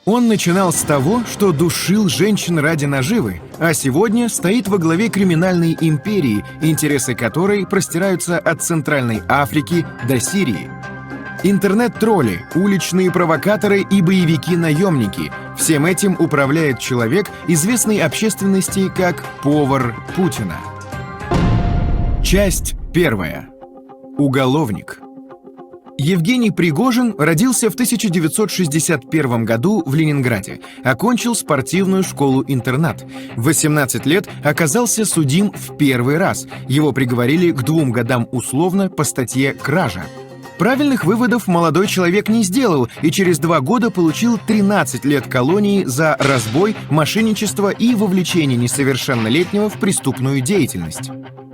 Он начинал с того, что душил женщин ради наживы, а сегодня стоит во главе криминальной империи, интересы которой простираются от Центральной Африки до Сирии. Интернет-тролли, уличные провокаторы и боевики-наемники – всем этим управляет человек, известный общественности как повар Путина. Часть первая. Уголовник. Евгений Пригожин родился в 1961 году в Ленинграде, окончил спортивную школу-интернат. В 18 лет оказался судим в первый раз. Его приговорили к 2 годам условно по статье «Кража». Правильных выводов молодой человек не сделал и через 2 года получил 13 лет колонии за разбой, мошенничество и вовлечение несовершеннолетнего в преступную деятельность.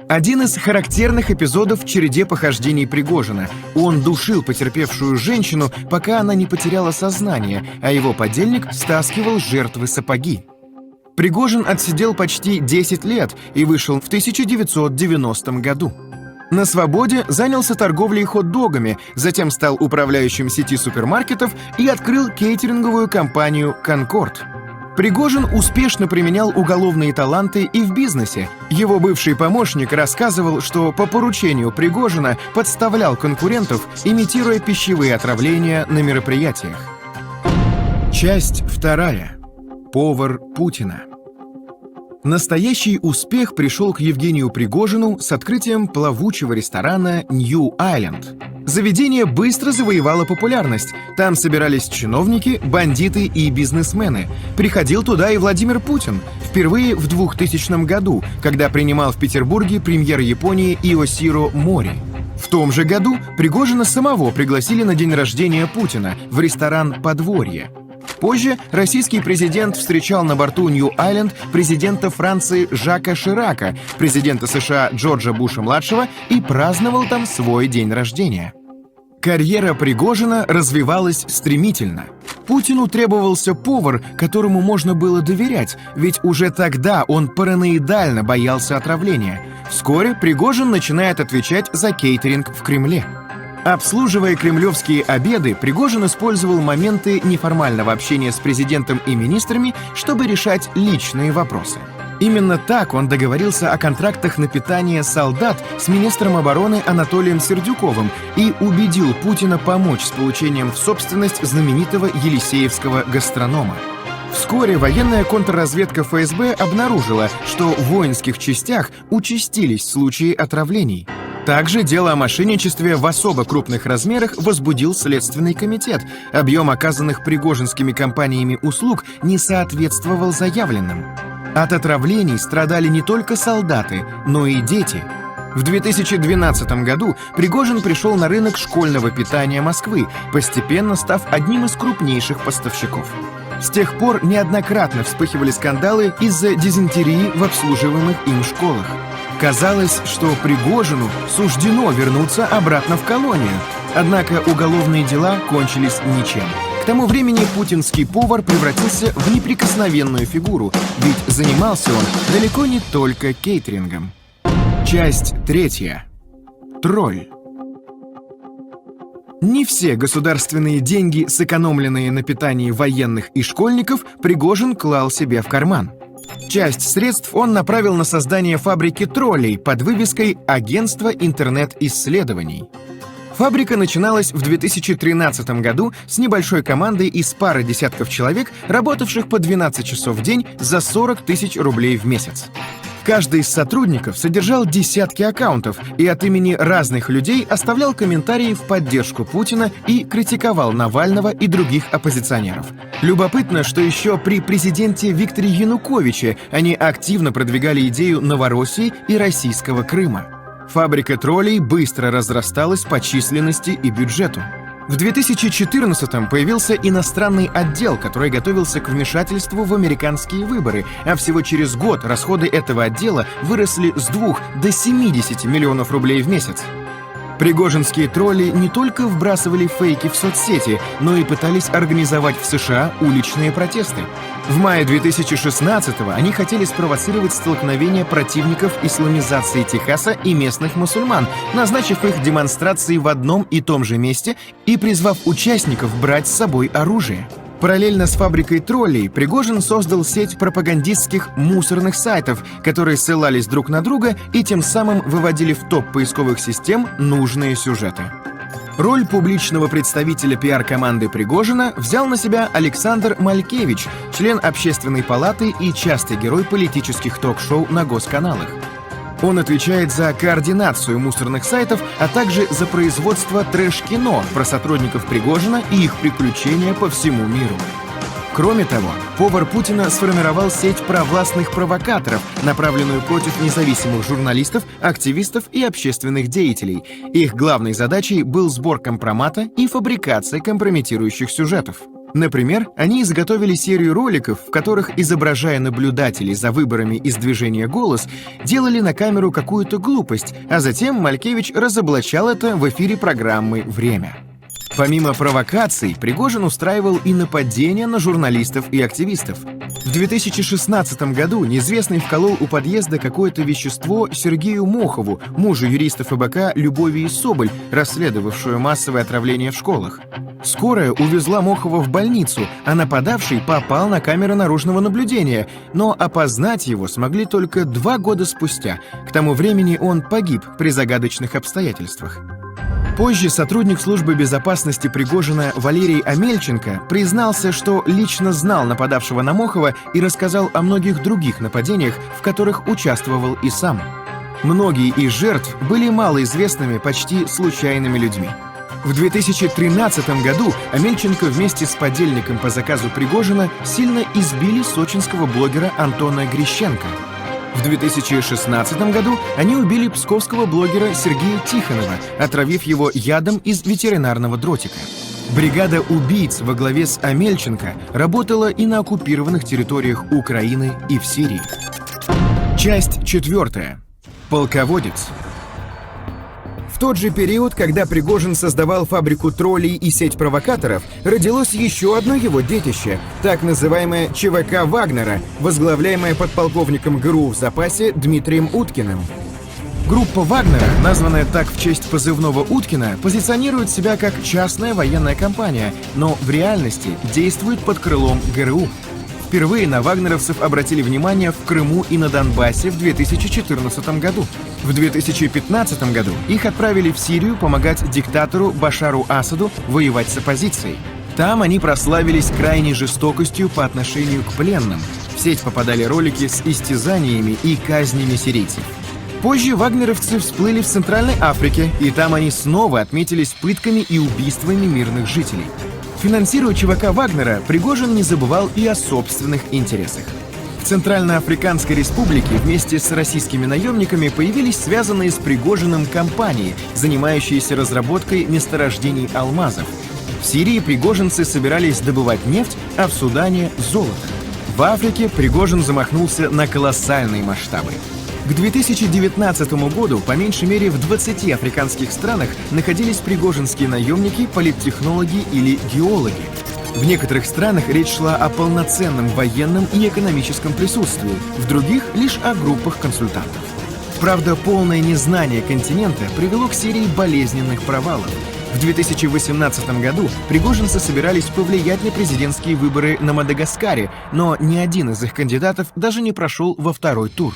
Один из характерных эпизодов в череде похождений Пригожина. Он душил потерпевшую женщину, пока она не потеряла сознание, а его подельник стаскивал с жертвы сапоги. Пригожин отсидел почти 10 лет и вышел в 1990 году. На свободе занялся торговлей хот-догами, затем стал управляющим сети супермаркетов и открыл кейтеринговую компанию «Конкорд». Пригожин успешно применял уголовные таланты и в бизнесе. Его бывший помощник рассказывал, что по поручению Пригожина подставлял конкурентов, имитируя пищевые отравления на мероприятиях. Часть вторая. Повар Путина. Настоящий успех пришел к Евгению Пригожину с открытием плавучего ресторана «Нью Айленд». Заведение быстро завоевало популярность. Там собирались чиновники, бандиты и бизнесмены. Приходил туда и Владимир Путин, впервые в 2000 году, когда принимал в Петербурге премьер Японии Иосиро Мори. В том же году Пригожина самого пригласили на день рождения Путина в ресторан «Подворье». Позже российский президент встречал на борту Нью-Айленд президента Франции Жака Ширака, президента США Джорджа Буша-младшего и праздновал там свой день рождения. Карьера Пригожина развивалась стремительно. Путину требовался повар, которому можно было доверять, ведь уже тогда он параноидально боялся отравления. Вскоре Пригожин начинает отвечать за кейтеринг в Кремле. Обслуживая кремлевские обеды, Пригожин использовал моменты неформального общения с президентом и министрами, чтобы решать личные вопросы. Именно так он договорился о контрактах на питание солдат с министром обороны Анатолием Сердюковым и убедил Путина помочь с получением в собственность знаменитого елисеевского гастронома. Вскоре военная контрразведка ФСБ обнаружила, что в воинских частях участились случаи отравлений. Также дело о мошенничестве в особо крупных размерах возбудил Следственный комитет. Объем оказанных пригожинскими компаниями услуг не соответствовал заявленным. От отравлений страдали не только солдаты, но и дети. В 2012 году Пригожин пришел на рынок школьного питания Москвы, постепенно став одним из крупнейших поставщиков. С тех пор неоднократно вспыхивали скандалы из-за дизентерии в обслуживаемых им школах. Казалось, что Пригожину суждено вернуться обратно в колонию. Однако уголовные дела кончились ничем. К тому времени путинский повар превратился в неприкосновенную фигуру, ведь занимался он далеко не только кейтерингом. Часть третья. Тролль. Не все государственные деньги, сэкономленные на питании военных и школьников, Пригожин клал себе в карман. Часть средств он направил на создание фабрики троллей под вывеской «Агентство интернет-исследований». Фабрика начиналась в 2013 году с небольшой командой из пары десятков человек, работавших по 12 часов в день за 40 тысяч рублей в месяц. Каждый из сотрудников содержал десятки аккаунтов и от имени разных людей оставлял комментарии в поддержку Путина и критиковал Навального и других оппозиционеров. Любопытно, что еще при президенте Викторе Януковиче они активно продвигали идею Новороссии и российского Крыма. Фабрика троллей быстро разрасталась по численности и бюджету. В 2014-м появился иностранный отдел, который готовился к вмешательству в американские выборы, а всего через год расходы этого отдела выросли с 2 до 70 миллионов рублей в месяц. Пригожинские тролли не только вбрасывали фейки в соцсети, но и пытались организовать в США уличные протесты. В мае 2016-го они хотели спровоцировать столкновение противников исламизации Техаса и местных мусульман, назначив их демонстрации в одном и том же месте и призвав участников брать с собой оружие. Параллельно с фабрикой троллей Пригожин создал сеть пропагандистских мусорных сайтов, которые ссылались друг на друга и тем самым выводили в топ поисковых систем нужные сюжеты. Роль публичного представителя пиар-команды Пригожина взял на себя Александр Малькевич, член Общественной палаты и частый герой политических ток-шоу на госканалах. Он отвечает за координацию мусорных сайтов, а также за производство трэш-кино про сотрудников Пригожина и их приключения по всему миру. Кроме того, повар Путина сформировал сеть провластных провокаторов, направленную против независимых журналистов, активистов и общественных деятелей. Их главной задачей был сбор компромата и фабрикация компрометирующих сюжетов. Например, они изготовили серию роликов, в которых, изображая наблюдателей за выборами из движения «Голос», делали на камеру какую-то глупость, а затем Малькевич разоблачал это в эфире программы «Время». Помимо провокаций, Пригожин устраивал и нападения на журналистов и активистов. В 2016 году неизвестный вколол у подъезда какое-то вещество Сергею Мохову, мужу юриста ФБК Любови Соболь, расследовавшую массовое отравление в школах. Скорая увезла Мохова в больницу, а нападавший попал на камеры наружного наблюдения, но опознать его смогли только 2 года спустя. К тому времени он погиб при загадочных обстоятельствах. Позже сотрудник службы безопасности Пригожина Валерий Амельченко признался, что лично знал нападавшего на Мохова и рассказал о многих других нападениях, в которых участвовал и сам. Многие из жертв были малоизвестными, почти случайными людьми. В 2013 году Амельченко вместе с подельником по заказу Пригожина сильно избили сочинского блогера Антона Грищенко. В 2016 году они убили псковского блогера Сергея Тихонова, отравив его ядом из ветеринарного дротика. Бригада убийц во главе с Амельченко работала и на оккупированных территориях Украины и в Сирии. Часть 4. Полководец. В тот же период, когда Пригожин создавал фабрику троллей и сеть провокаторов, родилось еще одно его детище, так называемое ЧВК Вагнера, возглавляемое подполковником ГРУ в запасе Дмитрием Уткиным. Группа Вагнера, названная так в честь позывного Уткина, позиционирует себя как частная военная компания, но в реальности действует под крылом ГРУ. Впервые на вагнеровцев обратили внимание в Крыму и на Донбассе в 2014 году. В 2015 году их отправили в Сирию помогать диктатору Башару Асаду воевать с оппозицией. Там они прославились крайней жестокостью по отношению к пленным. В сеть попадали ролики с истязаниями и казнями сирийцев. Позже вагнеровцы всплыли в Центральной Африке, и там они снова отметились пытками и убийствами мирных жителей. Финансируя ЧВК Вагнера, Пригожин не забывал и о собственных интересах. В Центральноафриканской Республике вместе с российскими наемниками появились связанные с Пригожиным компании, занимающиеся разработкой месторождений алмазов. В Сирии пригожинцы собирались добывать нефть, а в Судане – золото. В Африке Пригожин замахнулся на колоссальные масштабы. К 2019 году по меньшей мере в 20 африканских странах находились пригожинские наемники, политтехнологи или геологи. В некоторых странах речь шла о полноценном военном и экономическом присутствии, в других — лишь о группах консультантов. Правда, полное незнание континента привело к серии болезненных провалов. В 2018 году пригожинцы собирались повлиять на президентские выборы на Мадагаскаре, но ни один из их кандидатов даже не прошел во второй тур.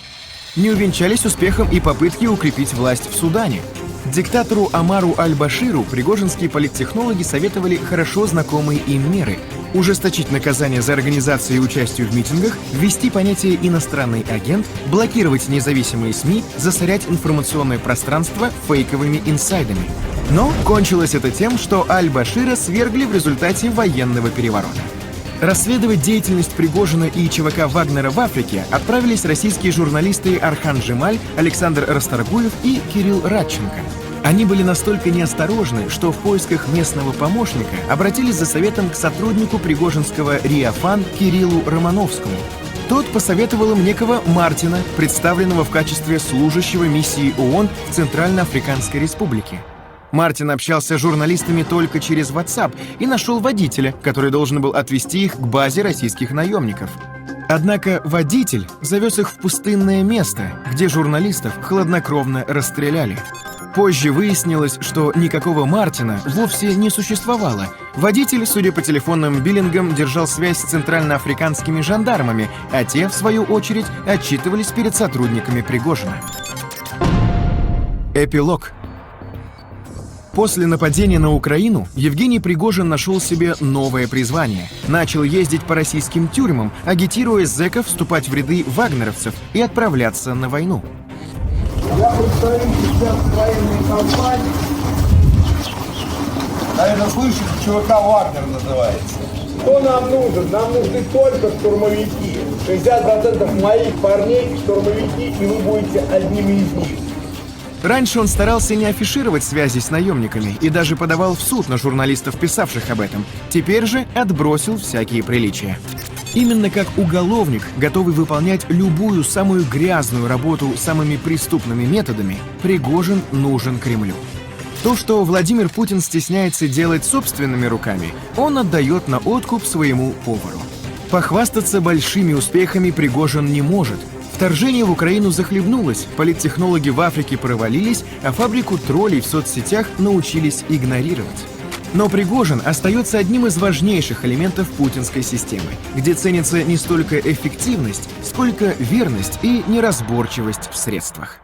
Не увенчались успехом и попытки укрепить власть в Судане. Диктатору Омару аль-Баширу пригожинские политтехнологи советовали хорошо знакомые им меры: ужесточить наказание за организацию и участие в митингах, ввести понятие «иностранный агент», блокировать независимые СМИ, засорять информационное пространство фейковыми инсайдами. Но кончилось это тем, что аль-Башира свергли в результате военного переворота. Расследовать деятельность Пригожина и ЧВК Вагнера в Африке отправились российские журналисты Архан Джемаль, Александр Расторгуев и Кирилл Радченко. Они были настолько неосторожны, что в поисках местного помощника обратились за советом к сотруднику пригожинского РИА-ФАН Кириллу Романовскому. Тот посоветовал им некого Мартина, представленного в качестве служащего миссии ООН в Центральноафриканской Республике. Мартин общался с журналистами только через WhatsApp и нашел водителя, который должен был отвезти их к базе российских наемников. Однако водитель завез их в пустынное место, где журналистов хладнокровно расстреляли. Позже выяснилось, что никакого Мартина вовсе не существовало. Водитель, судя по телефонным биллингам, держал связь с центральноафриканскими жандармами, а те, в свою очередь, отчитывались перед сотрудниками Пригожина. Эпилог. После нападения на Украину Евгений Пригожин нашел себе новое призвание. Начал ездить по российским тюрьмам, агитируя зэков вступать в ряды вагнеровцев и отправляться на войну. Я представитель сейчас военной компании. Наверное, слышите, ЧВК «Вагнер» называется. Кто нам нужен? Нам нужны только штурмовики. 60% моих парней штурмовики, и вы будете одними из них. Раньше он старался не афишировать связи с наемниками и даже подавал в суд на журналистов, писавших об этом. Теперь же отбросил всякие приличия. Именно как уголовник, готовый выполнять любую самую грязную работу самыми преступными методами, Пригожин нужен Кремлю. То, что Владимир Путин стесняется делать собственными руками, он отдает на откуп своему повару. Похвастаться большими успехами Пригожин не может. Вторжение в Украину захлебнулось, политтехнологи в Африке провалились, а фабрику троллей в соцсетях научились игнорировать. Но Пригожин остается одним из важнейших элементов путинской системы, где ценится не столько эффективность, сколько верность и неразборчивость в средствах.